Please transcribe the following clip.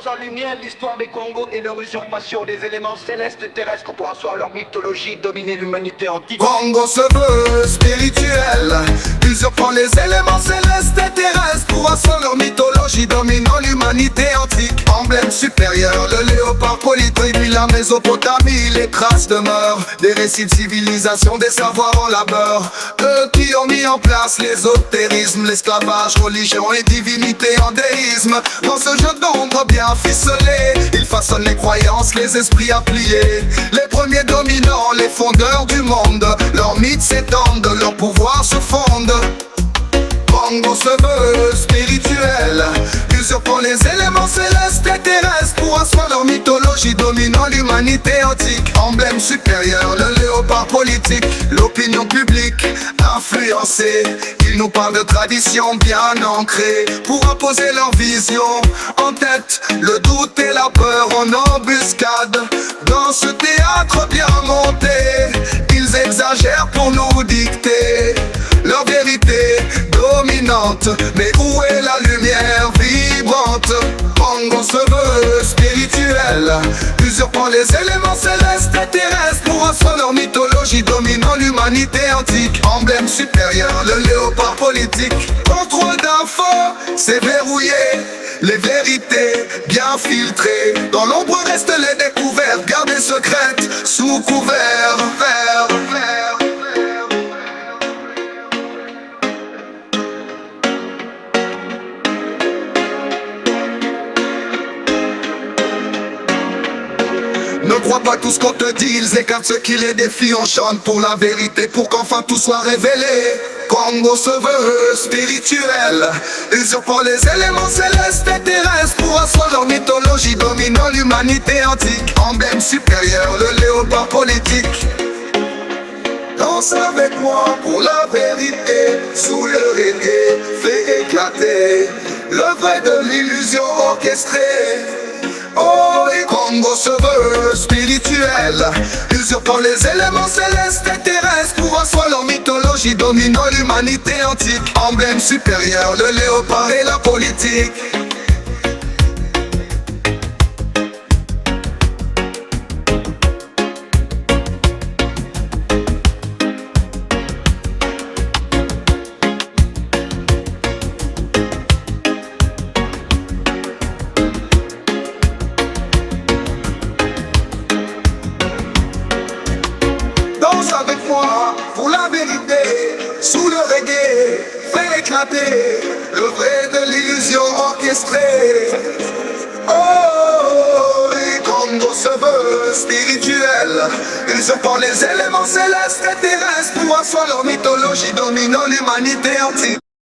mettant en lumière l'histoire des Congos et leur usurpation des éléments célestes terrestres pour asseoir leur mythologie, dominer l'humanité antique. Congo se veut spirituel, usurpant les éléments célestes et terrestres pour asseoir leur mythologie, dominant l'humanité antique. Emblème supérieur, le léopard politique, puis la Mésopotamie, les traces demeurent des récits de civilisation, des savoirs en labeur. Eux qui ont mis en place l'ésotérisme, l'esclavage, religion et divinité en déisme. Dans ce jeu d'ombre bien ficelé, ils façonnent les croyances, les esprits à plier. Les premiers dominants, les fondeurs du monde, leurs mythes s'étendent, leur pouvoir se fonde. Congo se veut spirituel, usurpant les éléments célestes et terrestres pour asseoir leur mythologie, dominant l'humanité antique. Emblème supérieur, le léopard politique, l'opinion publique influencée. Ils nous parlent de traditions bien ancrées pour imposer leur vision. En tête, le doute et la peur en embuscade. Dans ce théâtre bien monté, ils exagèrent pour nous dicter leur vérité dominante. Mais où est la lumière vibrante? Congo se veut spirituel, usurpant les éléments célestes et terrestres pour asseoir leur mythologie, dominant l'humanité antique. Emblème supérieur, le léopard politique. Contrôle d'infos, c'est verrouillé, les vérités bien filtrées. Dans l'ombre restent les découvertes, gardées secrètes, sous couvert, vert. Ne crois pas tout ce qu'on te dit, ils écartent ceux qui les défient. On chante pour la vérité, pour qu'enfin tout soit révélé. Congo se veut spirituel, usurpant les éléments célestes et terrestres pour asseoir leur mythologie, dominant l'humanité antique. Emblème supérieur, le léopard politique. Danse avec moi pour la vérité, sous le reggae, fait éclater le vrai de l'illusion orchestrée. Oh, et Congo se veut spirituel, usurpant les éléments célestes et terrestres pour asseoir leur mythologie, dominant l'humanité antique. Emblème supérieur, le léopard et la politique. Danse avec moi pour la vérité, sous le reggae, fait éclater le vrai de l'illusion orchestrée. Oh, et Congo se veut spirituel, usurpant les éléments célestes et terrestres pour asseoir leur mythologie, dominant l'humanité antique.